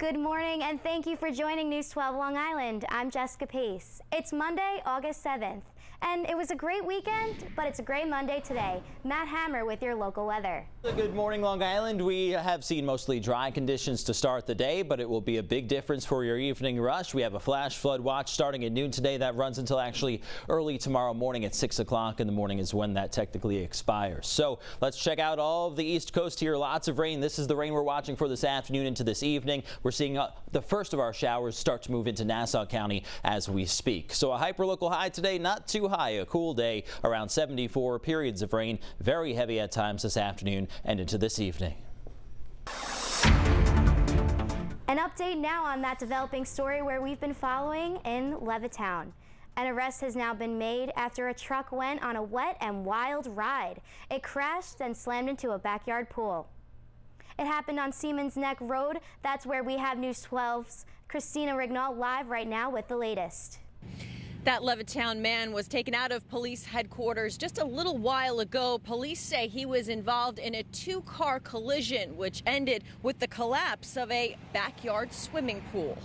Good morning and thank you for joining News 12 Long Island. I'm Jessica Pace. It's Monday, August 7th, and it was a great weekend, but it's a great Monday today. Matt Hammer with your local weather. Good morning, Long Island. We have seen mostly dry conditions to start the day, but it will be a big difference for your evening rush. We have a flash flood watch starting at noon today that runs until actually early tomorrow morning at 6 o'clock in the morning is when that technically expires. So let's check out all of the East Coast here. Lots of rain. This is the rain we're watching for this afternoon into this evening. We're seeing the first of our showers start to move into Nassau County as we speak. So a hyperlocal high today, not too high. A cool day around 74. Periods of rain, very heavy at times this afternoon and into this evening. An update now on that developing story where we've been following in Levittown. An arrest has now been made after a truck went on a wet and wild ride. It crashed and slammed into a backyard pool. It happened on Seaman's Neck Road. That's where we have News 12's Christina Rignall live right now with the latest. That Levittown man was taken out of police headquarters just a little while ago. Police say he was involved in a two-car collision, which ended with the collapse of a backyard swimming pool.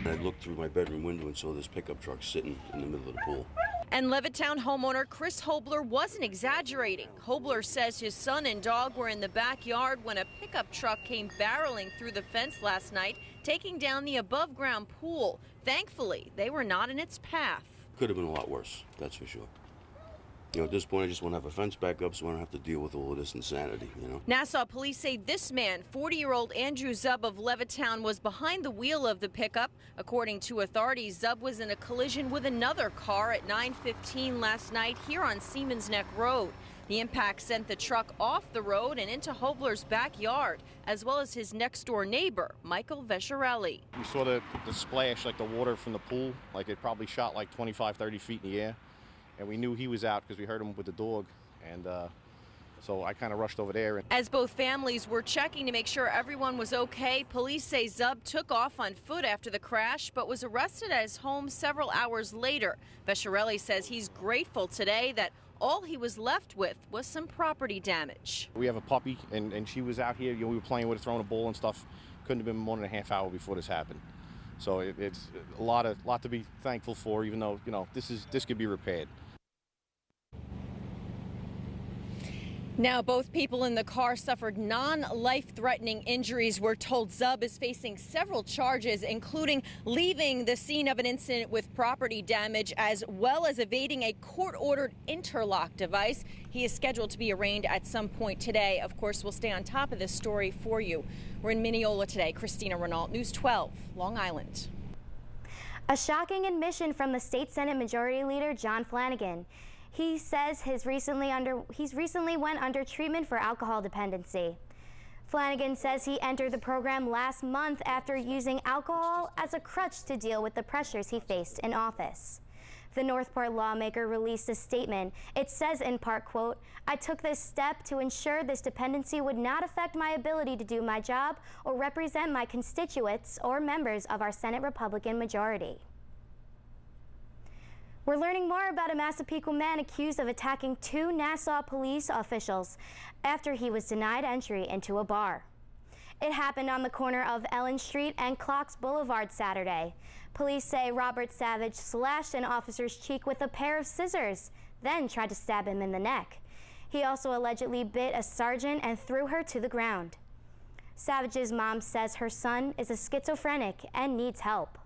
I looked through my bedroom window and saw this pickup truck sitting in the middle of the pool. And Levittown homeowner Chris Hobler wasn't exaggerating. Hobler says his son and dog were in the backyard when a pickup truck came barreling through the fence last night, taking down the above-ground pool. Thankfully, they were not in its path. Could have been a lot worse, that's for sure. You know, at this point, I just want to have a fence back up so I don't have to deal with all of this insanity, you know. Nassau police say this man, 40-year-old Andrew Zub of Levittown, was behind the wheel of the pickup. According to authorities, Zub was in a collision with another car at 9:15 last night here on Seaman's Neck Road. The impact sent the truck off the road and into Hobler's backyard, as well as his next-door neighbor, Michael Vesciarelli. We saw the splash, like the water from the pool, like it probably shot like 25, 30 feet in the air. And we knew he was out because we heard him with the dog, and so I kind of rushed over there. As both families were checking to make sure everyone was okay, police say Zub took off on foot after the crash, but was arrested at his home several hours later. Vesciarelli says he's grateful today that all he was left with was some property damage. We have a puppy, and she was out here. You know, we were playing with her, throwing a ball and stuff. Couldn't have been more than a half hour before this happened. So it's a lot to be thankful for, even though, you know, this could be repaired. Now, both people in the car suffered non-life-threatening injuries. We're told Zub is facing several charges, including leaving the scene of an incident with property damage, as well as evading a court-ordered interlock device. He is scheduled to be arraigned at some point today. Of course, we'll stay on top of this story for you. We're in Mineola today. Christina Rignall, News 12, Long Island. A shocking admission from the state Senate Majority Leader John Flanagan. He says he's recently went under treatment for alcohol dependency. Flanagan says he entered the program last month after using alcohol as a crutch to deal with the pressures he faced in office. The Northport lawmaker released a statement. It says in part, quote, "I took this step to ensure this dependency would not affect my ability to do my job or represent my constituents or members of our Senate Republican majority." We're learning more about a Massapequa man accused of attacking two Nassau police officials after he was denied entry into a bar. It happened on the corner of Ellen Street and Clocks Boulevard Saturday. Police say Robert Savage slashed an officer's cheek with a pair of scissors, then tried to stab him in the neck. He also allegedly bit a sergeant and threw her to the ground. Savage's mom says her son is a schizophrenic and needs help.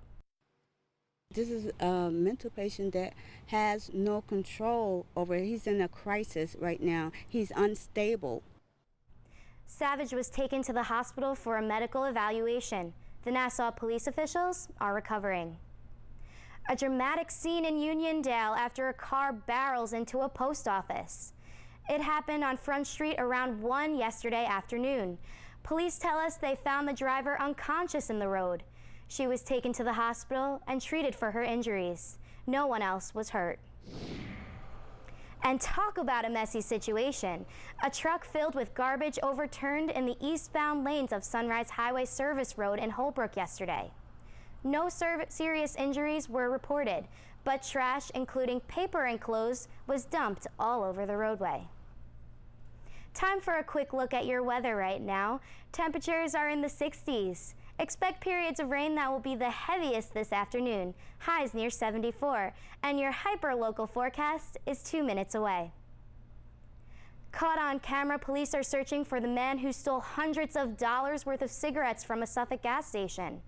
This is a mental patient that has no control over it. He's in a crisis right now. He's unstable. Savage was taken to the hospital for a medical evaluation. The Nassau police officials are recovering. A dramatic scene in Uniondale after a car barrels into a post office. It happened on Front Street around 1 yesterday afternoon. Police tell us they found the driver unconscious in the road. She was taken to the hospital and treated for her injuries. No one else was hurt. And talk about a messy situation. A truck filled with garbage overturned in the eastbound lanes of Sunrise Highway Service Road in Holbrook yesterday. No serious injuries were reported, but trash, including paper and clothes, was dumped all over the roadway. Time for a quick look at your weather right now. Temperatures are in the 60s. Expect periods of rain that will be the heaviest this afternoon, highs near 74, and your hyper-local forecast is 2 minutes away. Caught on camera, police are searching for the man who stole hundreds of dollars worth of cigarettes from a Suffolk gas station.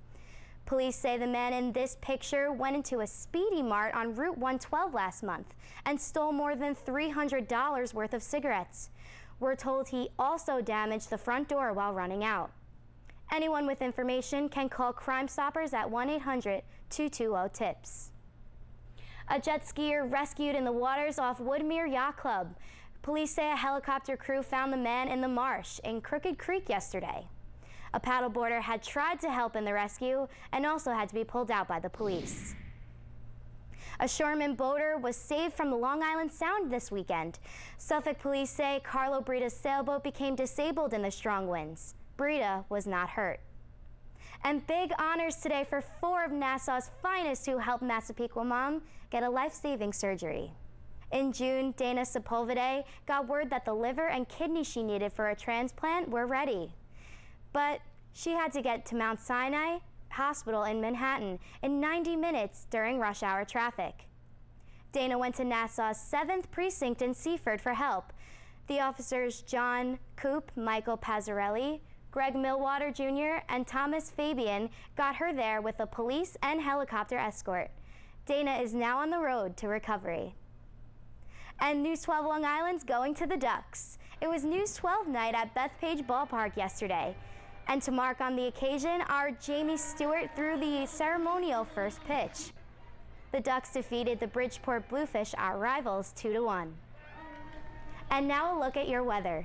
Police say the man in this picture went into a Speedy Mart on Route 112 last month and stole more than $300 worth of cigarettes. We're told he also damaged the front door while running out. Anyone with information can call Crime Stoppers at 1-800-220-TIPS. A jet skier rescued in the waters off Woodmere Yacht Club. Police say a helicopter crew found the man in the marsh in Crooked Creek yesterday. A paddleboarder had tried to help in the rescue and also had to be pulled out by the police. A shoreman boater was saved from the Long Island Sound this weekend. Suffolk police say Carlo Brita's sailboat became disabled in the strong winds. Brita was not hurt. And big honors today for 4 of Nassau's finest who helped Massapequa mom get a life-saving surgery. In June, Dana Sepulvede got word that the liver and kidney she needed for a transplant were ready. But she had to get to Mount Sinai Hospital in Manhattan in 90 minutes during rush hour traffic. Dana went to Nassau's 7th Precinct in Seaford for help. The officers John Coop, Michael Pazzarelli, Greg Millwater Jr., and Thomas Fabian got her there with a police and helicopter escort. Dana is now on the road to recovery. And News 12 Long Island's going to the Ducks. It was News 12 night at Bethpage Ballpark yesterday. And to mark on the occasion, our Jamie Stewart threw the ceremonial first pitch. The Ducks defeated the Bridgeport Bluefish, our rivals, 2-1. And now a look at your weather.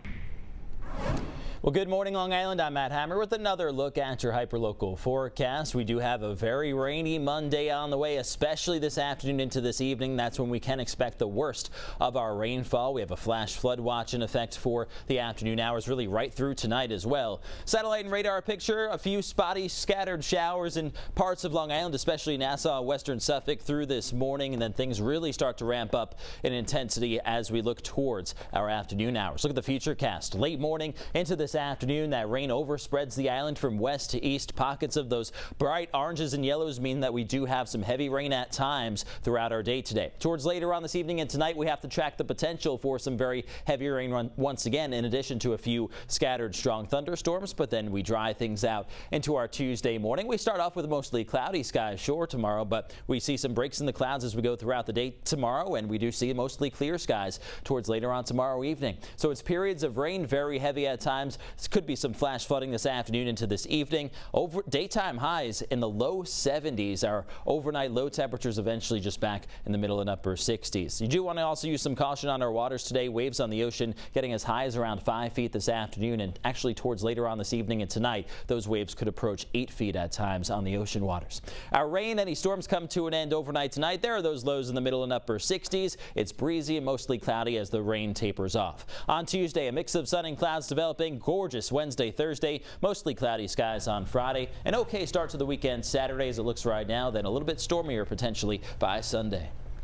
Well, good morning, Long Island. I'm Matt Hammer with another look at your hyperlocal forecast. We do have a very rainy Monday on the way, especially this afternoon into this evening. That's when we can expect the worst of our rainfall. We have a flash flood watch in effect for the afternoon hours, really right through tonight as well. Satellite and radar picture, a few spotty scattered showers in parts of Long Island, especially Nassau, western Suffolk through this morning, and then things really start to ramp up in intensity as we look towards our afternoon hours. Look at the futurecast. Late morning into this afternoon, that rain overspreads the island from west to east. Pockets of those bright oranges and yellows mean that we do have some heavy rain at times throughout our day today. Towards later on this evening and tonight, we have to track the potential for some very heavy rain once again, in addition to a few scattered strong thunderstorms. But then we dry things out into our Tuesday morning. We start off with mostly cloudy skies sure tomorrow, but we see some breaks in the clouds as we go throughout the day tomorrow, and we do see mostly clear skies towards later on tomorrow evening. So it's periods of rain, very heavy at times. There could be some flash flooding this afternoon into this evening. Over daytime highs in the low 70s. Our overnight low temperatures eventually just back in the middle and upper 60s. You do want to also use some caution on our waters today. Waves on the ocean getting as high as around 5 feet this afternoon, and actually towards later on this evening and tonight, those waves could approach 8 feet at times on the ocean waters. Our rain, any storms come to an end overnight tonight. There are those lows in the middle and upper 60s. It's breezy and mostly cloudy as the rain tapers off. On Tuesday, a mix of sun and clouds developing. Gorgeous Wednesday, Thursday, mostly cloudy skies on Friday. An okay start to the weekend Saturday as it looks right now, then a little bit stormier potentially by Sunday.